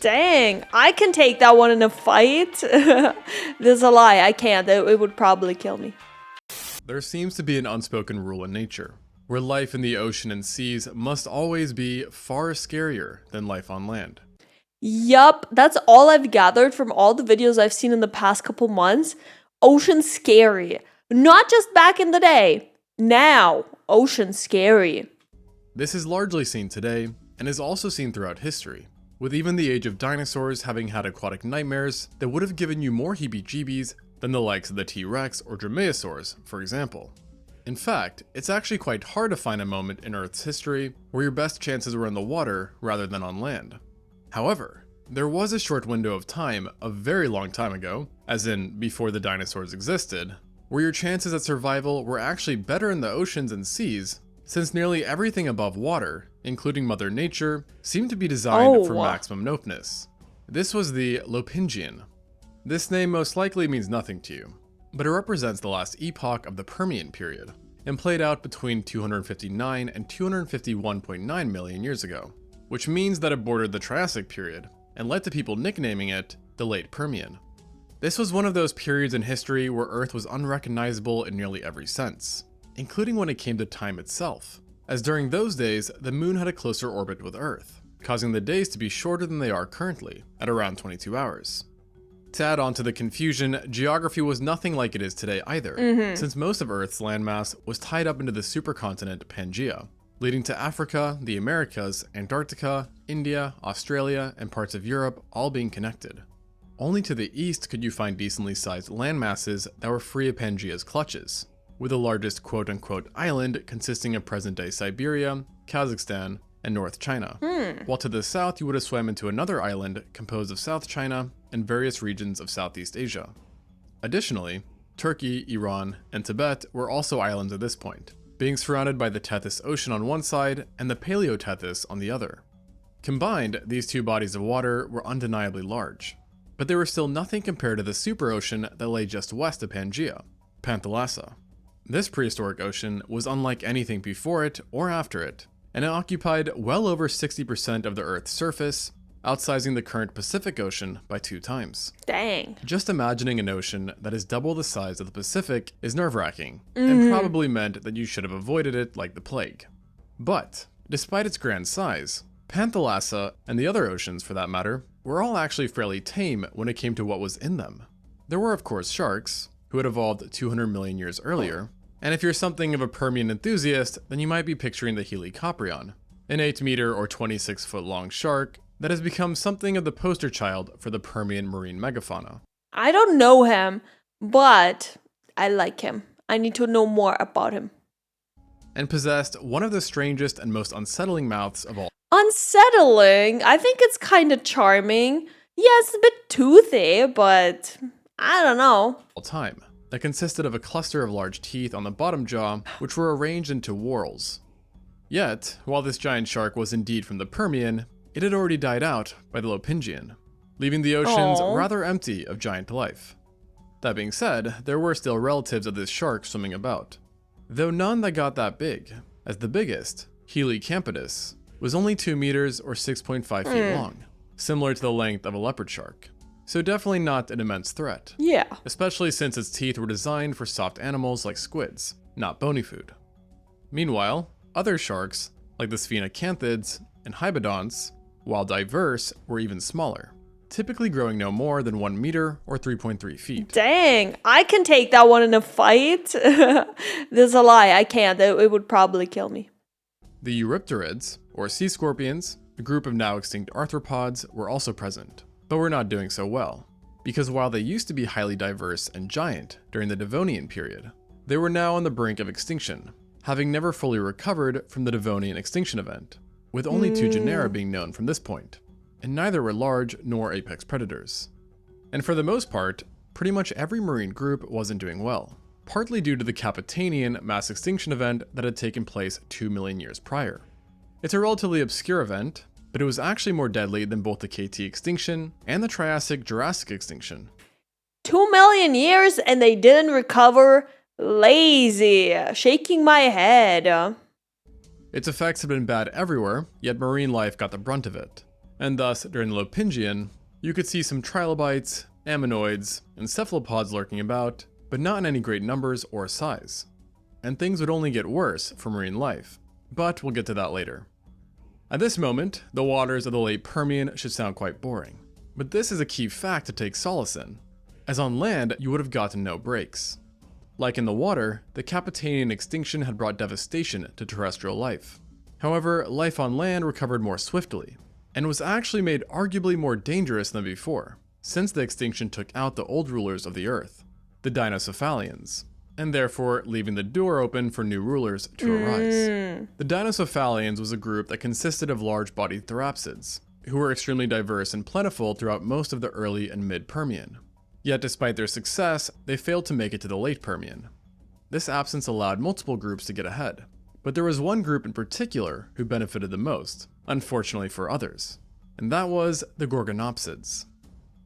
Dang, I can take that one in a fight. There's a lie, I can't. It would probably kill me. There seems to be an unspoken rule in nature, where life in the ocean and seas must always be far scarier than life on land. Yup, that's all I've gathered from all the videos I've seen in the past couple months. Ocean's scary. Not just back in the day. Now, ocean's scary. This is largely seen today, and is also seen throughout history, with even the age of dinosaurs having had aquatic nightmares that would have given you more heebie-jeebies than the likes of the T-Rex or dromaeosaurs, for example. In fact, it's actually quite hard to find a moment in Earth's history where your best chances were in the water rather than on land. However, there was a short window of time a very long time ago, as in before the dinosaurs existed, where your chances at survival were actually better in the oceans and seas, since nearly everything above water, including Mother Nature, seemed to be designed for maximum nopeness. This was the Lopingian. This name most likely means nothing to you, but it represents the last epoch of the Permian period, and played out between 259 and 251.9 million years ago, which means that it bordered the Triassic period, and led to people nicknaming it the Late Permian. This was one of those periods in history where Earth was unrecognizable in nearly every sense, including when it came to time itself, as during those days, the moon had a closer orbit with Earth, causing the days to be shorter than they are currently, at around 22 hours. To add on to the confusion, geography was nothing like it is today either, since most of Earth's landmass was tied up into the supercontinent Pangaea, leading to Africa, the Americas, Antarctica, India, Australia, and parts of Europe all being connected. Only to the east could you find decently sized landmasses that were free of Pangaea's clutches, with the largest quote-unquote island consisting of present-day Siberia, Kazakhstan, and North China, while to the south you would have swam into another island composed of South China and various regions of Southeast Asia. Additionally, Turkey, Iran, and Tibet were also islands at this point, being surrounded by the Tethys Ocean on one side and the Paleotethys on the other. Combined, these two bodies of water were undeniably large, but they were still nothing compared to the superocean that lay just west of Pangaea, Panthalassa. This prehistoric ocean was unlike anything before it or after it, and it occupied well over 60% of the Earth's surface, outsizing the current Pacific Ocean by 2 times. Dang. Just imagining an ocean that is double the size of the Pacific is nerve-wracking, and probably meant that you should have avoided it like the plague. But, despite its grand size, Panthalassa, and the other oceans for that matter, were all actually fairly tame when it came to what was in them. There were of course sharks, who had evolved 200 million years earlier, and if you're something of a Permian enthusiast, then you might be picturing the Helicoprion, an 8-meter or 26-foot long shark that has become something of the poster child for the Permian marine megafauna. I don't know him, but I like him. I need to know more about him. And possessed one of the strangest and most unsettling mouths of all. Unsettling? I think it's kind of charming. Yeah, it's a bit toothy, but I don't know. Time, that consisted of a cluster of large teeth on the bottom jaw, which were arranged into whorls. Yet, while this giant shark was indeed from the Permian, it had already died out by the Lopingian, leaving the oceans rather empty of giant life. That being said, there were still relatives of this shark swimming about, though none that got that big, as the biggest, Helicampidus, was only 2 meters or 6.5 feet long, similar to the length of a leopard shark. So definitely not an immense threat. Yeah. Especially since its teeth were designed for soft animals like squids, not bony food. Meanwhile, other sharks, like the sphenacanthids and hybodonts, while diverse, were even smaller, typically growing no more than 1 meter or 3.3 feet. Dang, I can take that one in a fight. There's a lie, I can't. It would probably kill me. The Eurypterids, or sea scorpions, a group of now extinct arthropods, were also present, but were not doing so well, because while they used to be highly diverse and giant during the Devonian period, they were now on the brink of extinction, having never fully recovered from the Devonian extinction event, with only 2 genera being known from this point, and neither were large nor apex predators. And for the most part, pretty much every marine group wasn't doing well, partly due to the Capetanian mass extinction event that had taken place 2 million years prior. It's a relatively obscure event, but it was actually more deadly than both the KT extinction and the Triassic-Jurassic extinction. 2 million years and they didn't recover? Lazy. Shaking my head. Its effects had been bad everywhere, yet marine life got the brunt of it. And thus, during the Lopingian, you could see some trilobites, ammonoids, and cephalopods lurking about, but not in any great numbers or size. And things would only get worse for marine life, but we'll get to that later. At this moment, the waters of the late Permian should sound quite boring, but this is a key fact to take solace in, as on land you would have gotten no breaks. Like in the water, the Capetanian extinction had brought devastation to terrestrial life. However, life on land recovered more swiftly, and was actually made arguably more dangerous than before, since the extinction took out the old rulers of the earth, the Dinocephalians, and therefore leaving the door open for new rulers to arise. The Dinocephalians was a group that consisted of large-bodied therapsids, who were extremely diverse and plentiful throughout most of the early and mid-Permian. Yet despite their success, they failed to make it to the late Permian. This absence allowed multiple groups to get ahead, but there was one group in particular who benefited the most, unfortunately for others, and that was the Gorgonopsids.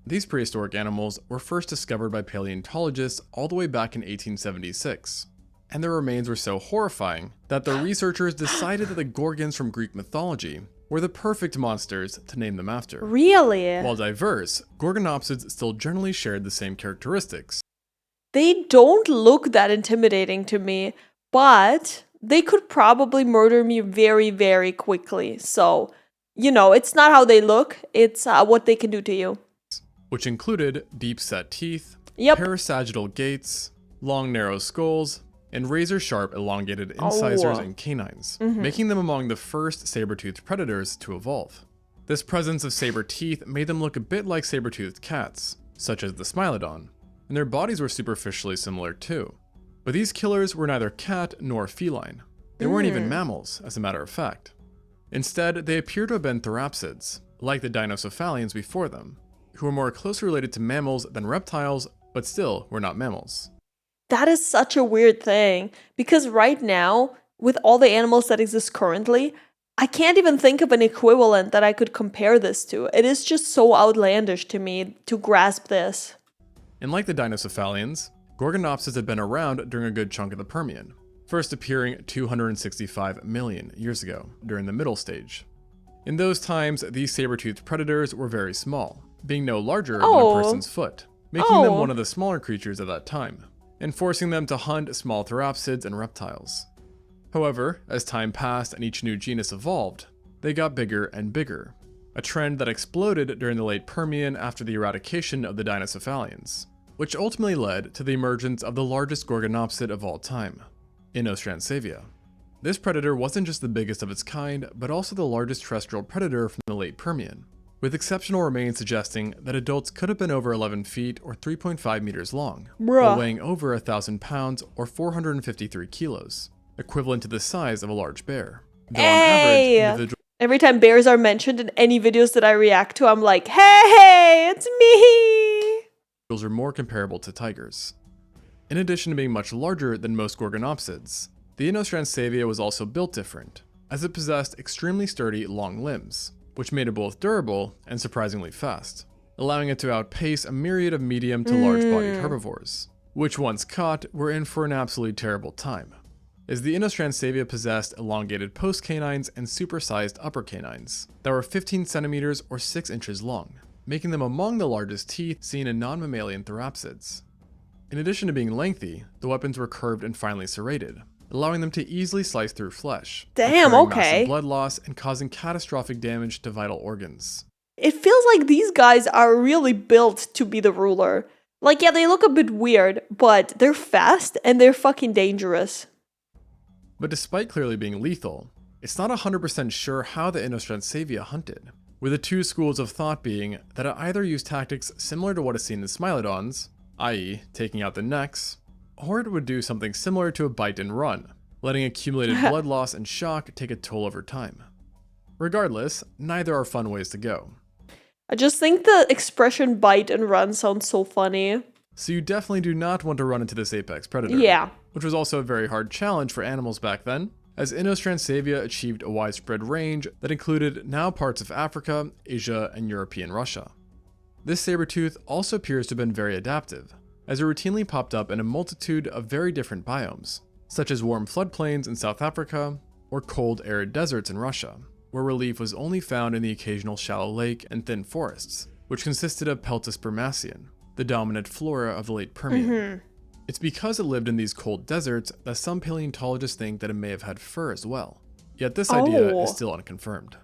These prehistoric animals were first discovered by paleontologists all the way back in 1876, and their remains were so horrifying that the researchers decided that the Gorgons from Greek mythology were the perfect monsters to name them after. Really? While diverse, Gorgonopsids still generally shared the same characteristics. They don't look that intimidating to me, but they could probably murder me very, very quickly. So, it's not how they look, it's what they can do to you. Which included deep-set teeth, Yep. parasagittal gaits, long narrow skulls, and razor-sharp elongated incisors and canines, making them among the first saber-toothed predators to evolve. This presence of saber teeth made them look a bit like saber-toothed cats, such as the Smilodon, and their bodies were superficially similar too. But these killers were neither cat nor feline. They weren't even mammals, as a matter of fact. Instead, they appear to have been therapsids, like the Dinocephalians before them, who were more closely related to mammals than reptiles, but still were not mammals. That is such a weird thing, because right now, with all the animals that exist currently, I can't even think of an equivalent that I could compare this to. It is just so outlandish to me to grasp this. And like the Dinocephalians, Gorgonopsids had been around during a good chunk of the Permian, first appearing 265 million years ago, during the Middle Stage. In those times, these saber-toothed predators were very small, being no larger than a person's foot, making them one of the smaller creatures at that time, and forcing them to hunt small therapsids and reptiles. However, as time passed and each new genus evolved, they got bigger and bigger, a trend that exploded during the late Permian after the eradication of the Dinocephalians, which ultimately led to the emergence of the largest Gorgonopsid of all time, Inostrancevia. This predator wasn't just the biggest of its kind, but also the largest terrestrial predator from the late Permian, with exceptional remains suggesting that adults could have been over 11 feet or 3.5 meters long, while weighing over 1,000 pounds or 453 kilos, equivalent to the size of a large bear. Though on average, every time bears are mentioned in any videos that I react to, I'm like, hey, it's me! Individuals are more comparable to tigers. In addition to being much larger than most Gorgonopsids, the Inostrancevia was also built different, as it possessed extremely sturdy long limbs, which made it both durable and surprisingly fast, allowing it to outpace a myriad of medium to large-bodied herbivores, which once caught were in for an absolutely terrible time, as the Inostrancevia possessed elongated post-canines and supersized upper canines that were 15 centimeters or 6 inches long, making them among the largest teeth seen in non-mammalian therapsids. In addition to being lengthy, the weapons were curved and finely serrated, allowing them to easily slice through flesh, massive blood loss and causing catastrophic damage to vital organs. It feels like these guys are really built to be the ruler. Like, yeah, they look a bit weird, but they're fast and they're fucking dangerous. But despite clearly being lethal, it's not 100% sure how the Inostrancevia hunted, with the two schools of thought being that it either used tactics similar to what is seen in Smilodons, i.e. taking out the necks, or it would do something similar to a bite and run, letting accumulated blood loss and shock take a toll over time. Regardless, neither are fun ways to go. I just think the expression bite and run sounds so funny. So you definitely do not want to run into this apex predator. Yeah. Which was also a very hard challenge for animals back then, as Inostrancevia achieved a widespread range that included now parts of Africa, Asia, and European Russia. This saber-tooth also appears to have been very adaptive, as it routinely popped up in a multitude of very different biomes, such as warm floodplains in South Africa, or cold arid deserts in Russia, where relief was only found in the occasional shallow lake and thin forests, which consisted of Peltispermacean, the dominant flora of the late Permian. It's because it lived in these cold deserts that some paleontologists think that it may have had fur as well. Yet this idea is still unconfirmed.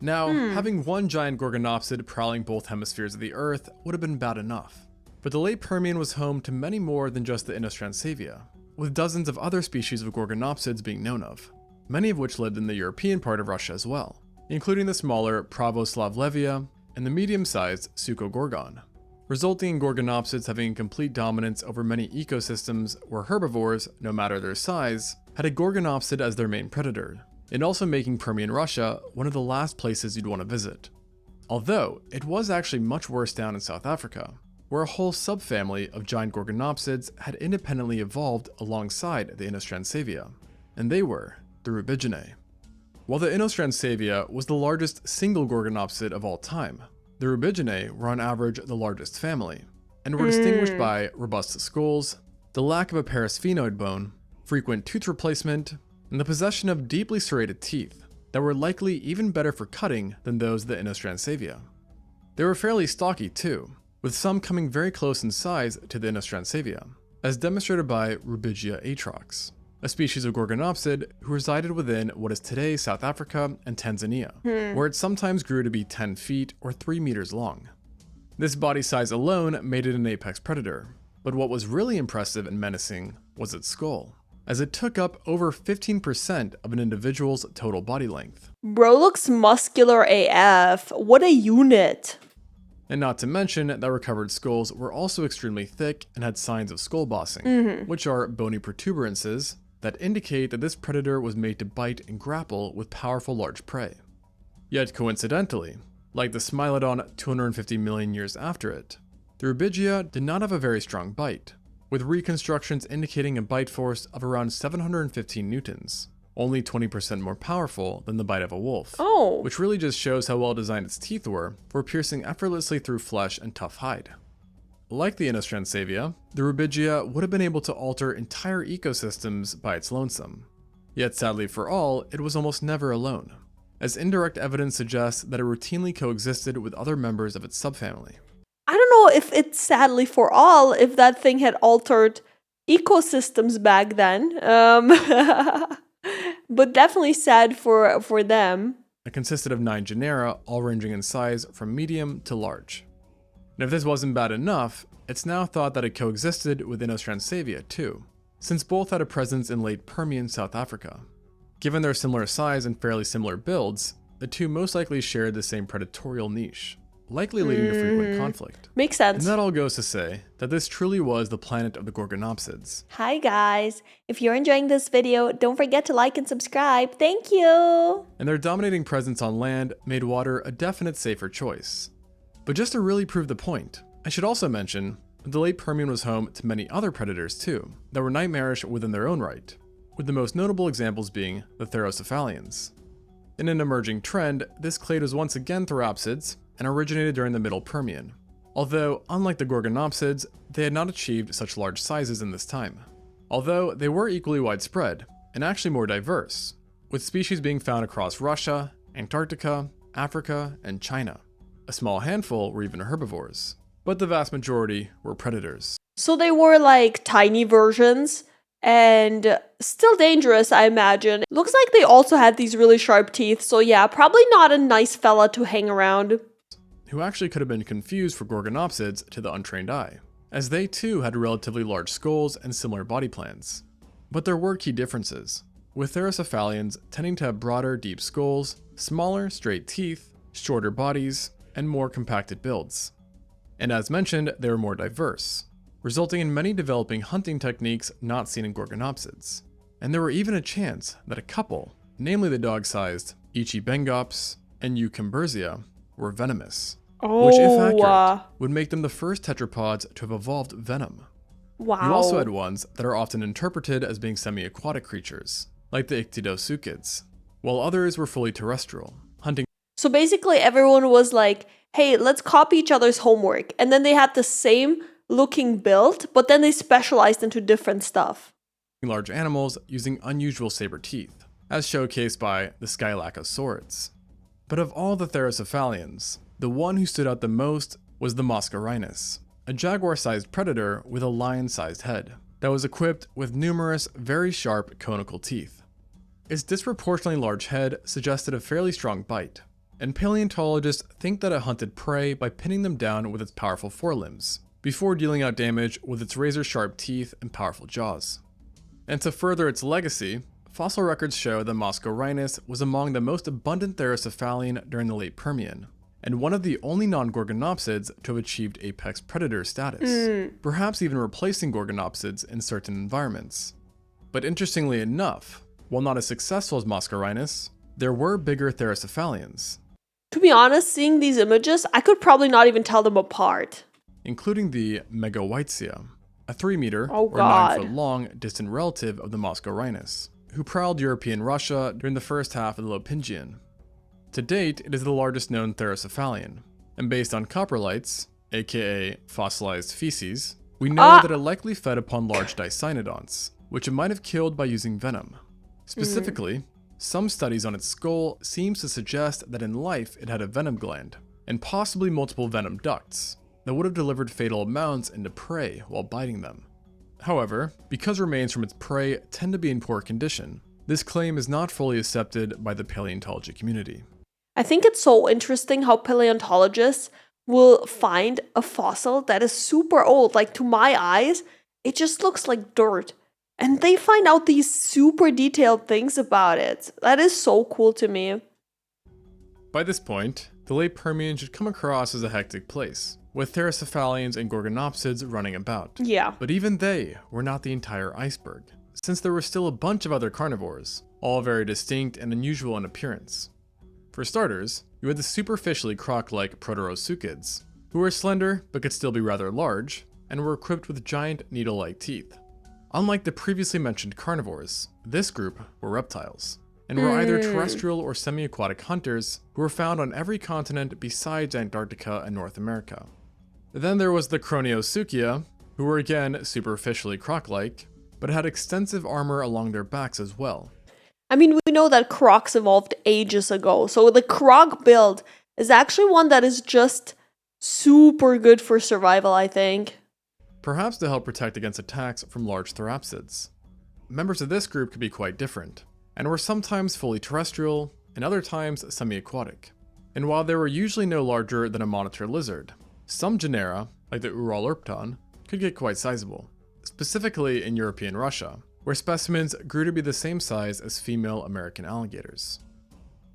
Now, having one giant gorgonopsid prowling both hemispheres of the Earth would have been bad enough. But the late Permian was home to many more than just the Inostrancevia, with dozens of other species of gorgonopsids being known of, many of which lived in the European part of Russia as well, including the smaller Pravoslavlevia and the medium-sized Suchogorgon, resulting in gorgonopsids having a complete dominance over many ecosystems where herbivores, no matter their size, had a gorgonopsid as their main predator, and also making Permian Russia one of the last places you'd want to visit. Although, it was actually much worse down in South Africa, where a whole subfamily of giant gorgonopsids had independently evolved alongside the Inostrancevia, and they were the Rubiginae. While the Inostrancevia was the largest single gorgonopsid of all time, the Rubiginae were on average the largest family, and were distinguished by robust skulls, the lack of a parasphenoid bone, frequent tooth replacement, and the possession of deeply serrated teeth that were likely even better for cutting than those of the Inostrancevia. They were fairly stocky too, with some coming very close in size to the Inostrancevia, as demonstrated by Rubigia atrox, a species of gorgonopsid who resided within what is today South Africa and Tanzania, where it sometimes grew to be 10 feet or 3 meters long. This body size alone made it an apex predator, but what was really impressive and menacing was its skull, as it took up over 15% of an individual's total body length. Bro looks muscular AF. What a unit. And not to mention that recovered skulls were also extremely thick and had signs of skull bossing, which are bony protuberances that indicate that this predator was made to bite and grapple with powerful large prey. Yet coincidentally, like the Smilodon 250 million years after it, the Rubigia did not have a very strong bite, with reconstructions indicating a bite force of around 715 newtons, only 20% more powerful than the bite of a wolf, which really just shows how well designed its teeth were for piercing effortlessly through flesh and tough hide. Like the Inostrancevia, the Rubigia would have been able to alter entire ecosystems by its lonesome. Yet sadly for all, it was almost never alone, as indirect evidence suggests that it routinely coexisted with other members of its subfamily. I don't know if it's sadly for all, if that thing had altered ecosystems back then. But definitely sad for them. It consisted of 9 genera, all ranging in size from medium to large. And if this wasn't bad enough, it's now thought that it coexisted with Inostrancevia too, since both had a presence in late Permian South Africa. Given their similar size and fairly similar builds, the two most likely shared the same predatorial niche, likely leading to frequent conflict. Makes sense. And that all goes to say that this truly was the planet of the gorgonopsids. Hi guys, if you're enjoying this video, don't forget to like and subscribe. Thank you! And their dominating presence on land made water a definite safer choice. But just to really prove the point, I should also mention that the late Permian was home to many other predators too, that were nightmarish within their own right, with the most notable examples being the Therocephalians. In an emerging trend, this clade was once again Therapsids, and originated during the Middle Permian, although, unlike the gorgonopsids, they had not achieved such large sizes in this time. Although they were equally widespread, and actually more diverse, with species being found across Russia, Antarctica, Africa, and China. A small handful were even herbivores, but the vast majority were predators. So they were like tiny versions, and still dangerous, I imagine. Looks like they also had these really sharp teeth, so yeah, probably not a nice fella to hang around. Who actually could have been confused for gorgonopsids to the untrained eye, as they too had relatively large skulls and similar body plans. But there were key differences, with Therocephalians tending to have broader, deep skulls, smaller, straight teeth, shorter bodies, and more compacted builds. And as mentioned, they were more diverse, resulting in many developing hunting techniques not seen in gorgonopsids. And there were even a chance that a couple, namely the dog-sized Ichibengops and Eucymberzia, were venomous. Which, if accurate, would make them the first tetrapods to have evolved venom. Wow. You also had ones that are often interpreted as being semi-aquatic creatures, like the ExtinctZoo, while others were fully terrestrial, hunting. So basically everyone was like, hey, let's copy each other's homework. And then they had the same looking build, but then they specialized into different stuff. Large animals using unusual saber teeth, as showcased by the Skylacosaurids. But of all the therocephalians, the one who stood out the most was the Mascarinus, a jaguar-sized predator with a lion-sized head that was equipped with numerous very sharp conical teeth. Its disproportionately large head suggested a fairly strong bite, and paleontologists think that it hunted prey by pinning them down with its powerful forelimbs, before dealing out damage with its razor-sharp teeth and powerful jaws. And to further its legacy, fossil records show that Mascarinus was among the most abundant therocephalian during the late Permian, and one of the only non-gorgonopsids to have achieved apex predator status, perhaps even replacing gorgonopsids in certain environments. But interestingly enough, while not as successful as Mascarinus, there were bigger therocephalians. To be honest, seeing these images, I could probably not even tell them apart. Including the Megaweitzia, a 3-meter Oh, or God. 9-foot-long distant relative of the Mascarinus, who prowled European Russia during the first half of the Lopingian. To date, it is the largest known therocephalian, and based on coprolites, aka fossilized feces, we know that it likely fed upon large dicynodonts, which it might have killed by using venom. Specifically, some studies on its skull seems to suggest that in life it had a venom gland, and possibly multiple venom ducts, that would have delivered fatal amounts into prey while biting them. However, because remains from its prey tend to be in poor condition, this claim is not fully accepted by the paleontology community. I think it's so interesting how paleontologists will find a fossil that is super old. Like, to my eyes, it just looks like dirt. And they find out these super detailed things about it. That is so cool to me. By this point, the late Permian should come across as a hectic place, with therocephalians and gorgonopsids running about. Yeah. But even they were not the entire iceberg, since there were still a bunch of other carnivores, all very distinct and unusual in appearance. For starters, you had the superficially croc-like proterosuchids, who were slender but could still be rather large, and were equipped with giant needle-like teeth. Unlike the previously mentioned carnivores, this group were reptiles, and were either terrestrial or semi-aquatic hunters who were found on every continent besides Antarctica and North America. Then there was the Croniosuchia, who were again superficially croc-like, but had extensive armor along their backs as well. I mean, we know that crocs evolved ages ago, so the croc build is actually one that is just super good for survival, I think. Perhaps to help protect against attacks from large therapsids. Members of this group could be quite different, and were sometimes fully terrestrial, and other times semi-aquatic. And while they were usually no larger than a monitor lizard, some genera, like the Uralurpton, could get quite sizable, specifically in European Russia, where specimens grew to be the same size as female American alligators.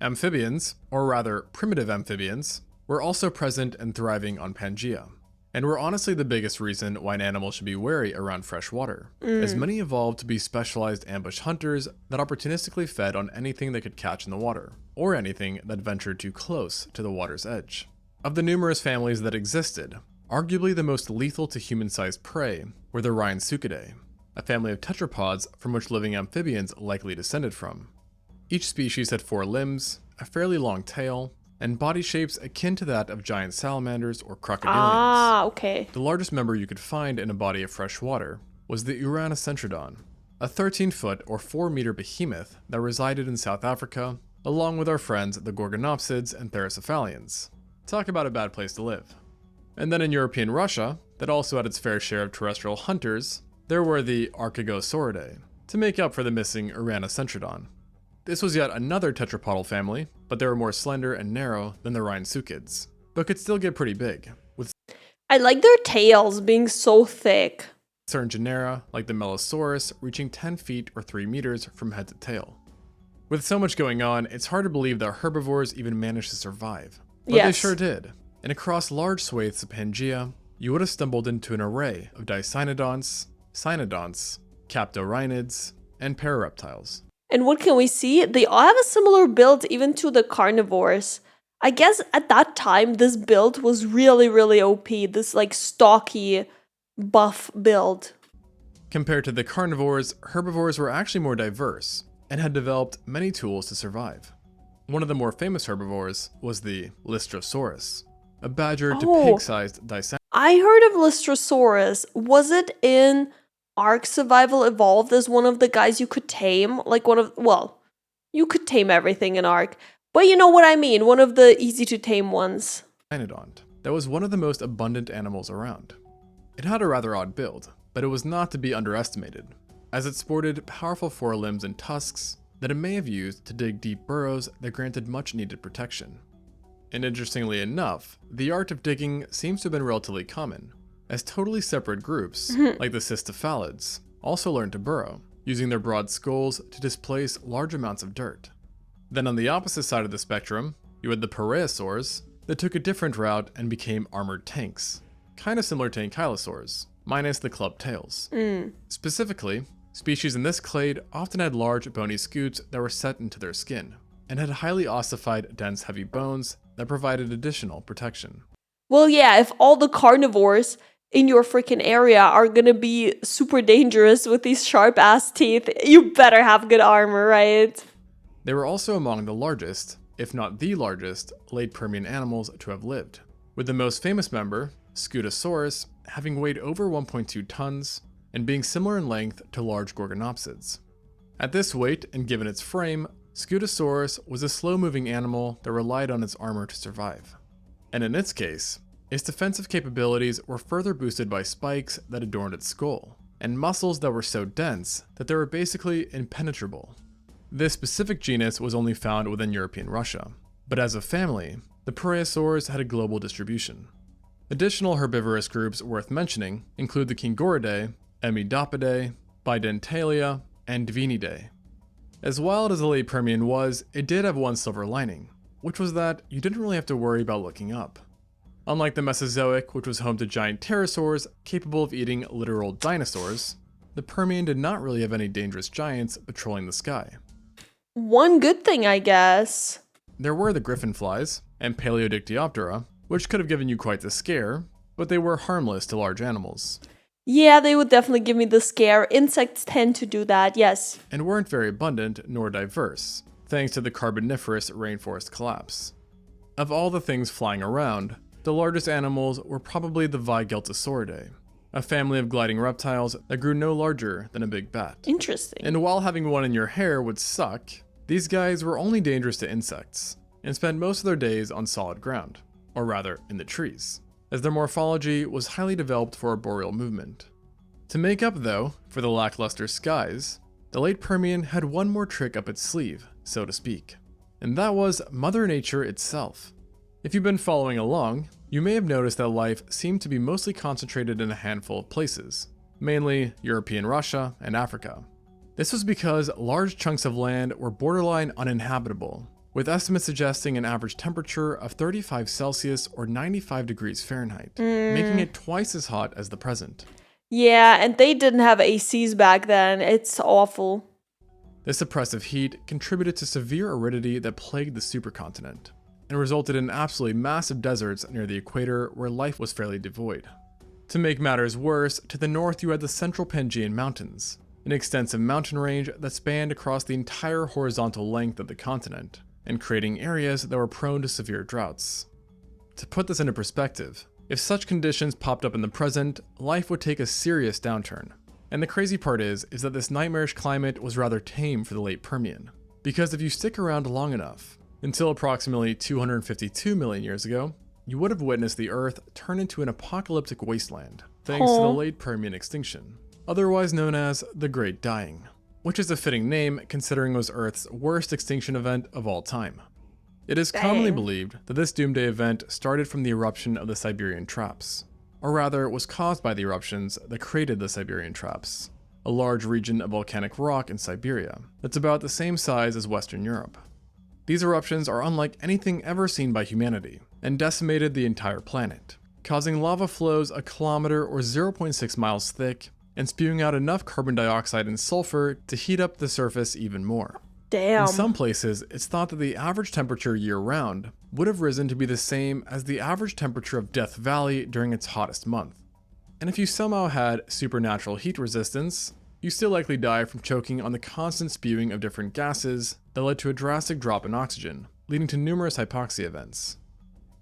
Amphibians, or rather primitive amphibians, were also present and thriving on Pangaea, and were honestly the biggest reason why an animal should be wary around fresh water, as many evolved to be specialized ambush hunters that opportunistically fed on anything they could catch in the water, or anything that ventured too close to the water's edge. Of the numerous families that existed, arguably the most lethal to human-sized prey were the Rhynsuchidae, a family of tetrapods from which living amphibians likely descended from. Each species had 4 limbs, a fairly long tail, and body shapes akin to that of giant salamanders or crocodilians. Ah, okay. The largest member you could find in a body of fresh water was the Uranosentrodon, a 13-foot or 4-meter behemoth that resided in South Africa, along with our friends the Gorgonopsids and Therocephalians. Talk about a bad place to live. And then in European Russia, that also had its fair share of terrestrial hunters, there were the Archagosauridae, to make up for the missing Uranosentrodon. This was yet another tetrapodal family, but they were more slender and narrow than the Rhynsuchids, but could still get pretty big, with I like their tails being so thick. certain genera, like the Melosaurus, reaching 10 feet or 3 meters from head to tail. With so much going on, it's hard to believe that herbivores even managed to survive. But they sure did. And across large swathes of Pangaea, you would have stumbled into an array of dicynodonts, cynodonts, captorhinids, and parareptiles. And what can we see? They all have a similar build even to the carnivores. I guess at that time, this build was really, really OP. This like stocky, buff build. Compared to the carnivores, herbivores were actually more diverse and had developed many tools to survive. One of the more famous herbivores was the Lystrosaurus, a badger to pig-sized dicynodont. I heard of Lystrosaurus. Was it in Ark Survival Evolved as one of the guys you could tame? Like one of, well, You could tame everything in Ark. But you know what I mean, one of the easy to tame ones. Ynodont, that was one of the most abundant animals around. It had a rather odd build, but it was not to be underestimated, as it sported powerful forelimbs and tusks that it may have used to dig deep burrows that granted much needed protection. And interestingly enough, the art of digging seems to have been relatively common, as totally separate groups, like the cystophalids, also learned to burrow, using their broad skulls to displace large amounts of dirt. Then on the opposite side of the spectrum, you had the prehistorics that took a different route and became armored tanks, kind of similar to ankylosaurs, minus the clubbed tails. Specifically, species in this clade often had large bony scutes that were set into their skin, and had highly ossified, dense, heavy bones that provided additional protection. Well, yeah, if all the carnivores in your freaking area are gonna be super dangerous with these sharp ass teeth, you better have good armor, right? They were also among the largest, if not the largest, late Permian animals to have lived, with the most famous member, Scutosaurus, having weighed over 1.2 tons and being similar in length to large gorgonopsids. At this weight and given its frame, Scutosaurus was a slow-moving animal that relied on its armor to survive. And in its case, its defensive capabilities were further boosted by spikes that adorned its skull, and muscles that were so dense that they were basically impenetrable. This specific genus was only found within European Russia, but as a family, the prehistorics had a global distribution. Additional herbivorous groups worth mentioning include the Kingoridae, Hemidopidae, Bidentalia, and Divinidae. As wild as the late Permian was, it did have one silver lining, which was that you didn't really have to worry about looking up. Unlike the Mesozoic, which was home to giant pterosaurs capable of eating literal dinosaurs, the Permian did not really have any dangerous giants patrolling the sky. One good thing, I guess. There were the griffin flies and Paleodictyoptera, which could have given you quite the scare, but they were harmless to large animals. Yeah, they would definitely give me the scare. Insects tend to do that, yes. And weren't very abundant nor diverse, thanks to the Carboniferous rainforest collapse. Of all the things flying around, the largest animals were probably the Vigeltosauridae, a family of gliding reptiles that grew no larger than a big bat. Interesting. And while having one in your hair would suck, these guys were only dangerous to insects, and spent most of their days on solid ground, or rather in the trees, as their morphology was highly developed for arboreal movement. To make up, though, for the lackluster skies, the late Permian had one more trick up its sleeve, so to speak, and that was Mother Nature itself. If you've been following along, you may have noticed that life seemed to be mostly concentrated in a handful of places, mainly European Russia and Africa. This was because large chunks of land were borderline uninhabitable, with estimates suggesting an average temperature of 35 Celsius or 95 degrees Fahrenheit, making it twice as hot as the present. Yeah, and they didn't have ACs back then. It's awful. This oppressive heat contributed to severe aridity that plagued the supercontinent, and resulted in absolutely massive deserts near the equator where life was fairly devoid. To make matters worse, to the north you had the Central Pangaean Mountains, an extensive mountain range that spanned across the entire horizontal length of the continent, and creating areas that were prone to severe droughts. To put this into perspective, if such conditions popped up in the present, life would take a serious downturn. And the crazy part is that this nightmarish climate was rather tame for the late Permian, because if you stick around long enough, until approximately 252 million years ago, you would have witnessed the Earth turn into an apocalyptic wasteland, thanks to the late Permian extinction, otherwise known as the Great Dying, which is a fitting name considering it was Earth's worst extinction event of all time. It is commonly believed that this doomsday event started from the eruption of the Siberian Traps, or rather was caused by the eruptions that created the Siberian Traps, a large region of volcanic rock in Siberia that's about the same size as Western Europe. These eruptions are unlike anything ever seen by humanity, and decimated the entire planet, causing lava flows a kilometer or 0.6 miles thick, and spewing out enough carbon dioxide and sulfur to heat up the surface even more. Damn. In some places, it's thought that the average temperature year-round would have risen to be the same as the average temperature of Death Valley during its hottest month. And if you somehow had supernatural heat resistance, you still likely die from choking on the constant spewing of different gases that led to a drastic drop in oxygen, leading to numerous hypoxia events.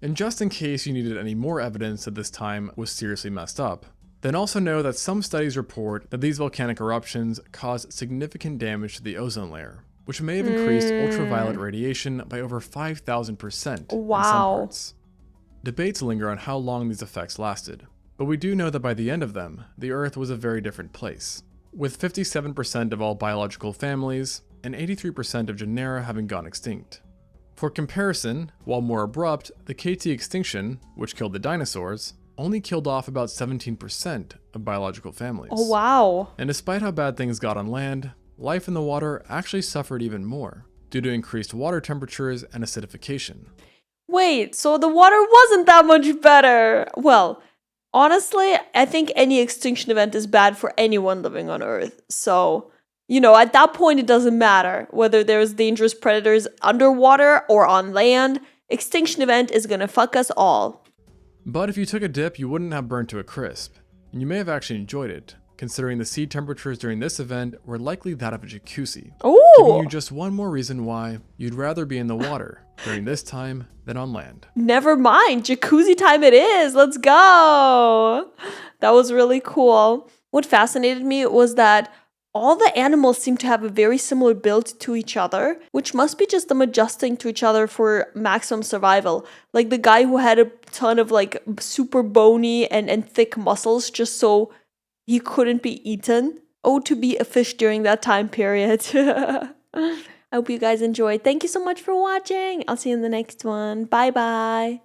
And just in case you needed any more evidence that this time was seriously messed up, then also know that some studies report that these volcanic eruptions caused significant damage to the ozone layer, which may have increased ultraviolet radiation by over 5,000% in some Wow. parts. Debates linger on how long these effects lasted, but we do know that by the end of them, the Earth was a very different place, with 57% of all biological families and 83% of genera having gone extinct. For comparison, while more abrupt, the KT extinction, which killed the dinosaurs, only killed off about 17% of biological families. Oh, wow. And despite how bad things got on land, life in the water actually suffered even more, due to increased water temperatures and acidification. Wait, so the water wasn't that much better. Well, honestly, I think any extinction event is bad for anyone living on Earth. So, at that point, it doesn't matter whether there's dangerous predators underwater or on land. Extinction event is gonna fuck us all. But if you took a dip, you wouldn't have burned to a crisp, and you may have actually enjoyed it, considering the sea temperatures during this event were likely that of a jacuzzi, giving Ooh! you just one more reason why you'd rather be in the water during this time than on land. Never mind, jacuzzi time it is. Let's go. That was really cool. What fascinated me was that all the animals seem to have a very similar build to each other, which must be just them adjusting to each other for maximum survival. Like the guy who had a ton of like super bony and thick muscles just so he couldn't be eaten. Oh, to be a fish during that time period. I hope you guys enjoyed. Thank you so much for watching. I'll see you in the next one. Bye bye.